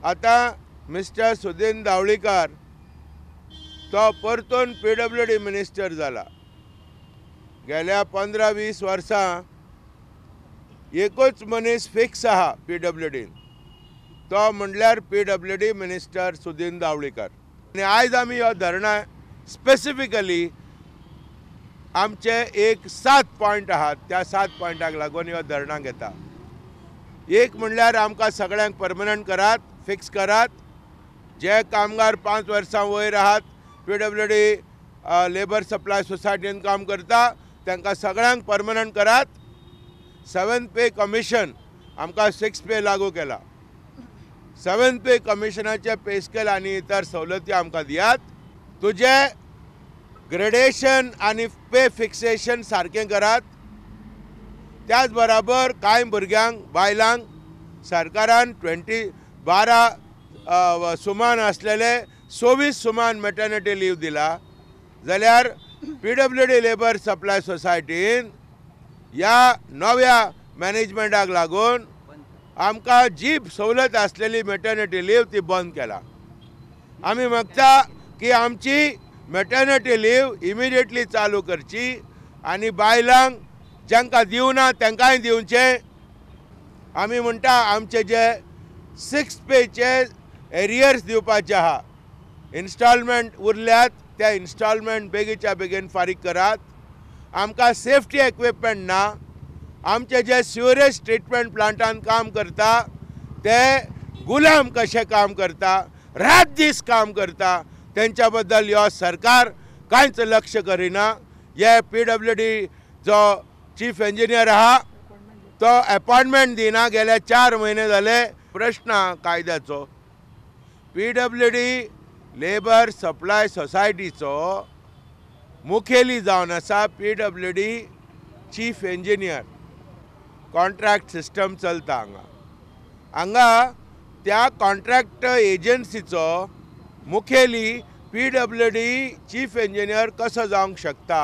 आता मिस्टर सुदीन धावळीकर तो परतून PWD मिनिस्टर जाला। गेल्या 15-20 वर्सां एकूच मनीस फिक्स आहा PWD तो म्हणल्यार PWD मिनिस्टर सुदीन धावळीकर। आनी आयज आमी हो धरणां स्पेसिफिकली आमचे एक 7 पॉयंट आहात, त्या 7 पॉयंटाक लागून हो धरणां घेता। एक म्हणल्यार आमकां सगळ्यांक परमनंट करात, फिक्स करात। जे कामगार 5 वर्सां वयर आहात PWD लेबर सप्लाय सोसायटीन काम करता तांकां सगळ्यांक परमनंट करात। 7th पे कमिशन आमकां 6th पे लागू केला। 7th पे कमिशनाचे पे स्केल आनी इतर सवलती आमकां दियात। तुजे ग्रेडेशन आनी पे फिक्सेशन सारकें करात। त्याच बराबर कांय भुरग्यांक बायलांक सरकारान 12 सुमान आसलेले 26 सुमान मॅटर्निटी लीव दिला। जाल्यार PWD लेबर सप्लाय सोसायटीन ह्या नव्या मॅनेजमेंटाक लागून आमकां जी सवलत आसलेली मॅटर्निटी लीव ती बंद केला। आमी मागता की आमची मॅटर्निटी लीव इमिडिएटली चालू करची आनी बायलांक जांकां दिवना तांकांय दिवचे। आमी म्हणटा आमचे जे 6th पेचे एरियर्स दिवपाचे आहा, इन्स्टॉलमेंट उरल्यात त्या इन्स्टॉलमेंट बेगीच्या बेगीन फारीक करात। आमकां सेफ्टी इक्विपमेंट ना। आमचे जे सिवरेज ट्रिटमेंट प्लांटान काम करता ते गुलाम कशे काम करता, रात दीस काम करता, तेंच्या बद्दल ह्यो सरकार कांयच लक्ष करिना। हे PWD जो चीफ इंजिनियर आहा तो अपॉइंटमेंट दिना, गेले 4 म्हयने जाले। प्रश्न कायद्याचो PWD लेबर सप्लाय सोसायटीचो मुखेली जावन आसा PWD chief engineer. Contract system चलता हांगा त्या कॉन्ट्रॅक्ट एजन्सीचो मुखेली PWD चीफ इंजिनियर कसो जावंक शकता?